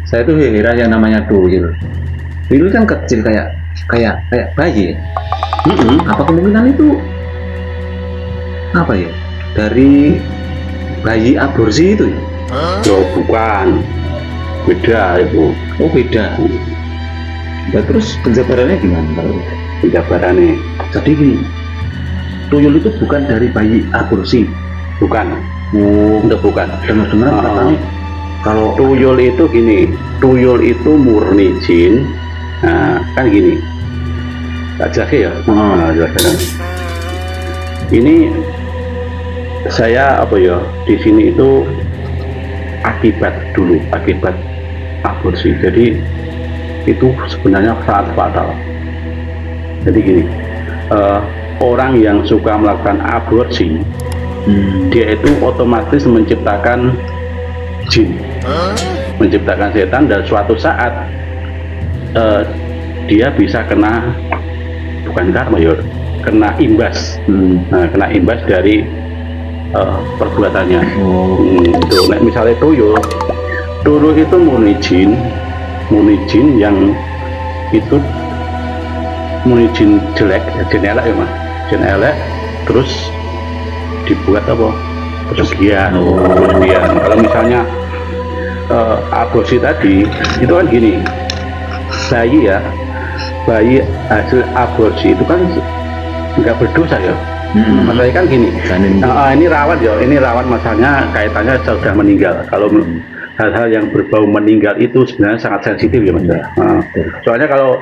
Saya tuh heran yang namanya tuyul. Tuyul kan kecil kayak bayi. Apa kemungkinan itu apa ya? Dari bayi aborsi itu ya? Oh, bukan, beda itu. Oh beda. Nah, terus penjabarannya gimana kalau itu? Penjabarannya. Jadi gini, tuyul itu bukan dari bayi aborsi. Bukan. Oh, Udah bukan. dengar-dengar katanya kalau Tuyul itu gini, tuyul itu murni jin. Nah, kan gini. Tak jelaskan ya. Jelaskan. Ini saya apa ya, di sini itu akibat aborsi. Jadi itu sebenarnya sangat fatal. Jadi gini, orang yang suka melakukan aborsi, dia itu otomatis menciptakan jin, menciptakan setan, dan suatu saat dia bisa kena, bukan karma ya, kena imbas. Nah, kena imbas dari perbuatannya. Itu misalnya tuyul itu murni jin yang itu murni jin jelek, jin elek ya mas, jin elek, terus dibuat apa, pesugihan. Kalau misalnya aborsi tadi itu kan gini, bayi hasil aborsi itu kan nggak berdosa ya. Masalahnya kan gini, ini rawan masalahnya kaitannya sudah meninggal. Kalau hal-hal yang berbau meninggal itu sebenarnya sangat sensitif ya mas. Soalnya kalau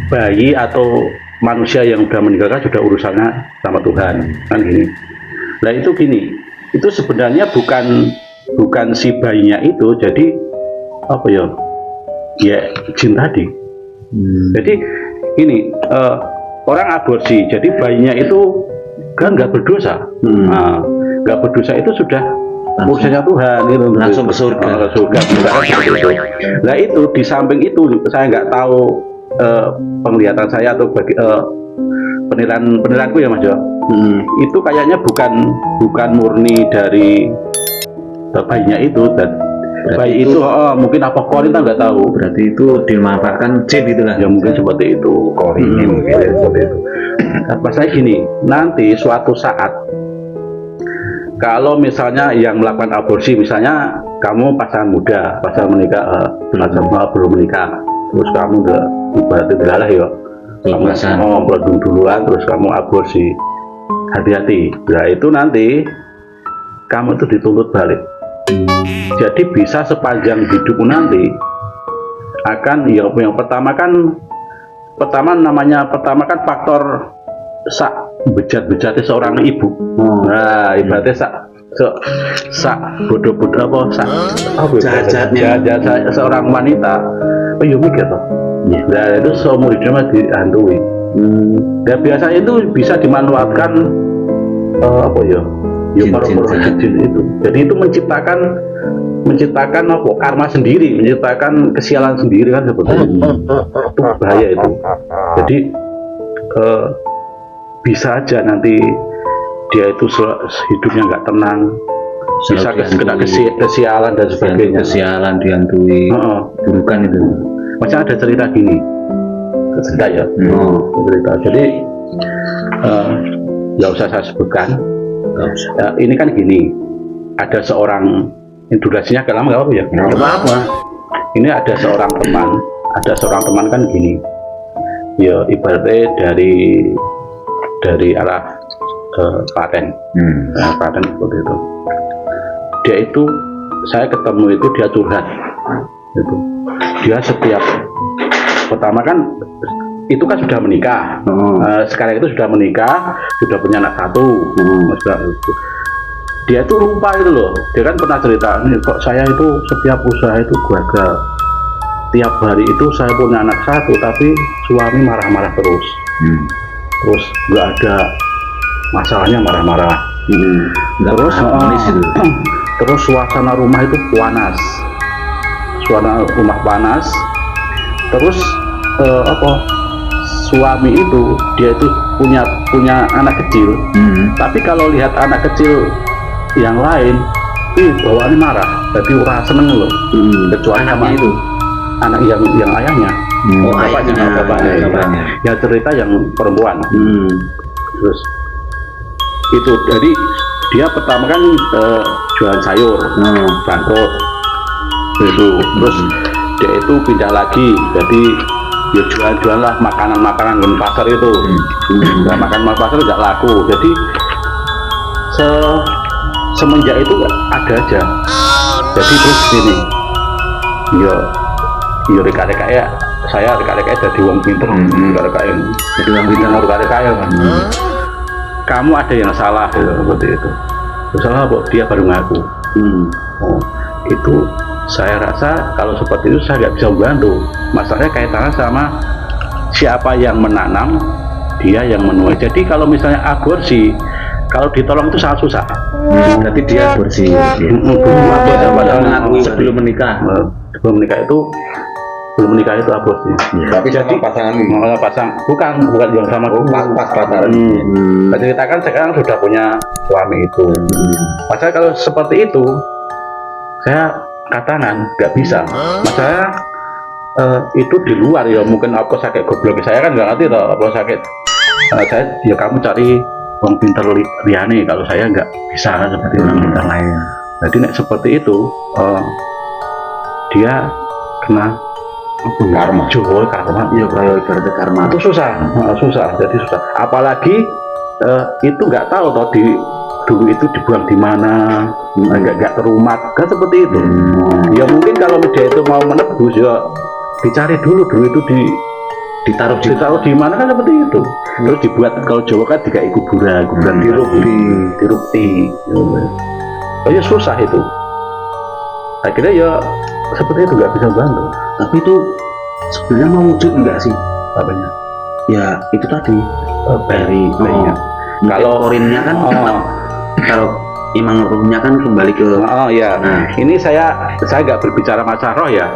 bayi atau manusia yang sudah meninggal kan sudah urusannya sama Tuhan kan gini. Nah itu gini, itu sebenarnya bukan si bayinya itu, jadi apa ya jin tadi. Jadi gini, orang aborsi, jadi bayinya itu kan nggak berdosa. Nggak berdosa itu sudah urusannya Tuhan, itu langsung ke surga. Nah itu di samping itu saya nggak tahu penglihatan saya atau penilaianku ya mas Jo. Itu kayaknya bukan murni dari bayinya itu, dan bayi itu mungkin apa korin nggak tahu. Berarti itu dimanfaatkan jin gitu lah. Ya mungkin seperti itu, korin mungkin seperti itu. Masalah gini, nanti suatu saat kalau misalnya yang melakukan aborsi, misalnya kamu pasangan muda, pasangan menikah, belum menikah, terus kamu udah ibaratnya dilalah ya, kamu produk duluan, terus kamu aborsi, hati-hati. Nah itu nanti kamu itu dituntut balik. Jadi bisa sepanjang hidupmu nanti akan yang pertama kan faktor bejat-bejatnya seorang ibu. Nah ibaratnya bodoh-bodoh jahat-jahatnya seorang wanita. Oh iya mikir toh. Nah itu seumur hidupnya dihantui. Dan biasanya itu bisa dimanfaatkan jin itu. Jadi itu menciptakan apa, karma sendiri, menciptakan kesialan sendiri kan seperti itu. Itu bahaya itu. Jadi bisa aja nanti dia itu hidupnya nggak tenang, bisa kena kesialan dan sebagainya. Kesialan, dihantui, bukan itu. Macam ada cerita gini, cerita ya, cerita. Jadi nggak usah saya sebutkan. Ini kan gini, ada seorang, durasinya agak lama nggak apa ya? Nggak apa. Ini ada seorang teman kan gini, ya ibaratnya dari arah Klaten, Klaten seperti itu. Dia itu, saya ketemu itu dia curhat, itu. Dia setiap pertama kan itu kan sudah menikah, sekarang itu sudah menikah, sudah punya anak satu. Dia itu lupa itu loh, dia kan pernah cerita, kok saya itu setiap usaha itu gagal, tiap hari itu saya punya anak satu tapi suami marah-marah terus. Terus nggak ada masalahnya marah-marah. Terus suasana rumah itu panas, terus suami itu dia itu punya anak kecil, tapi kalau lihat anak kecil yang lain bawaannya marah, jadi orang seneng loh. Kecuali sama itu anak yang ayahnya, bapaknya. Ya cerita yang perempuan. Terus itu jadi dia pertama kan jualan sayur, bangkrut itu. Terus dia itu pindah lagi, jadi ya jualan lah makanan di pasar itu. Makanan pasar nggak laku, jadi semenjak itu ada aja. Jadi terus gini, ya reka-reka ya, saya reka-reka jadi uang pinter, jadi uang pinter reka-reka ya kan. Kamu ada yang salah seperti itu. Salah kok dia baru ngaku. Itu saya rasa kalau seperti itu saya nggak bisa membantu. Masalahnya kaitannya sama siapa yang menanam, dia yang menuai. Jadi kalau misalnya aborsi, kalau ditolong itu sangat susah. Berarti dia aborsi. Sebelum menikah. Sebelum menikah itu aborsi. Tapi jadi pasang bukan yang sama pas pacaran. Ceritakan sekarang sudah punya suami itu. Masalah kalau seperti itu, saya katakan nggak bisa. Masalah itu di luar ya, mungkin apa sakit goblok saya kan nggak ngerti toh apa sakit. Saya ya kamu cari orang pintar liane, kalau saya nggak bisa seperti orang pintar lain. Jadi seperti itu dia kena karma. Iya, kalau ibaratnya karma. Itu susah. Jadi susah. Apalagi itu nggak tahu toh dulu itu dibuang di mana, nggak terumat kan seperti itu. Ya mungkin kalau dia itu mau menebus ya dicari dulu itu ditaruh di mana kan seperti itu. Terus dibuat, kalau Jawa kan dikai kuburan dirupti. Ya susah itu. Akhirnya ya seperti itu, nggak bisa bantu. Tapi itu sebenarnya mau wujud enggak sih? Apanya? Ya itu tadi bayinya. Kalau korinnya kan kalau imam rohnya kan kembali ke ya. Ini saya nggak berbicara masalah roh ya.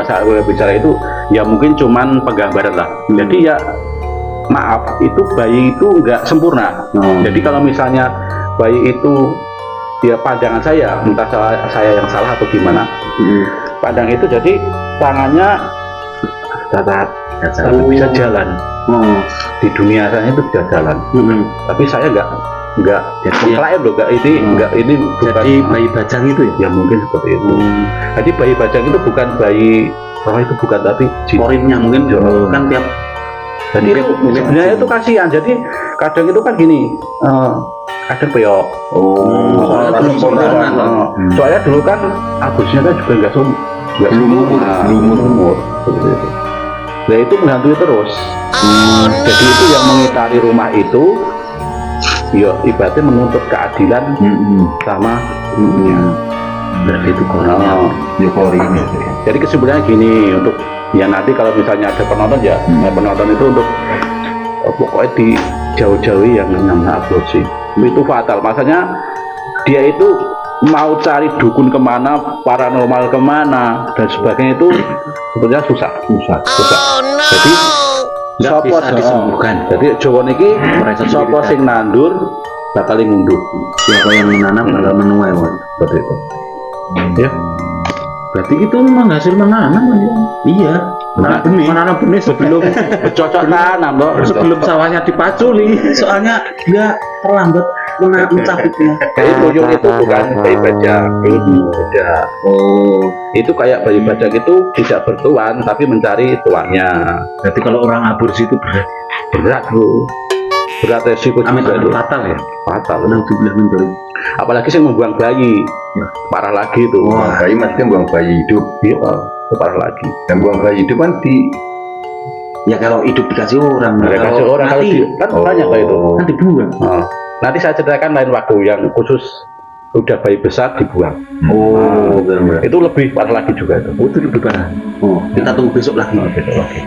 Saya berbicara itu ya mungkin cuman penggambaran lah. Jadi ya maaf, itu bayi itu nggak sempurna. Jadi kalau misalnya bayi itu ya pandangan saya, entah saya yang salah atau gimana. Pandang itu jadi tangannya datar, tapi bisa jalan. Di dunia saya itu bisa jalan. Tapi saya nggak mengklaim loh, ini bukan. Jadi bayi bajang itu ya? Ya mungkin seperti itu. Jadi bayi bajang itu bukan bayi roh, itu bukan, tapi korinnya mungkin kan tiap. Jadi sebenarnya itu kasihan. Jadi kadang itu kan gini, kadang peyok. Soalnya dulu kan agusnya kan juga nggak umur. Nah itu menghantui terus. Jadi itu yang mengitari rumah itu, ya ibaratnya menuntut keadilan sama berarti itu korinnya. Jadi kesimpulannya gini, untuk ya nanti kalau misalnya ada penonton ya, penonton itu untuk pokoknya dijauh-jauhi yang namanya aborsi. Itu fatal. Maksudnya dia itu mau cari dukun kemana, paranormal kemana dan sebagainya, itu sebetulnya susah. Jadi nggak bisa disembuhkan. Jadi Jawa niki sapa sing nandur bakal ngunduh. Siapa yang menanam bakal menuai, seperti itu. Ya. Berarti itu memang hasil menanam kan? Iya. Menanam benih sebelum bercocok tanam loh. Sebelum sawahnya dipaculi. Soalnya dia terlambat mencabutnya. Bayi bojong itu bukan bayi bajang, itu beda. Itu kayak bayi bajang itu tidak bertuan tapi mencari tuannya. Berarti kalau orang aborsi itu berat bro, berat resiko juga itu. Fatal ya? Fatal. Apalagi sih membuang bayi, parah lagi itu. Bayi maksudnya buang bayi hidup. Iya, parah lagi. Dan buang bayi hidup kan ya kalau hidup dikasih orang. Dikasih orang kalau kan banyak kayak itu. Kan dibuang. Nanti saya ceritakan lain waktu yang khusus udah bayi besar dibuang. Benar. Itu lebih parah lagi juga itu. Itu lebih parah. Kita tunggu besok lagi. Besok lagi.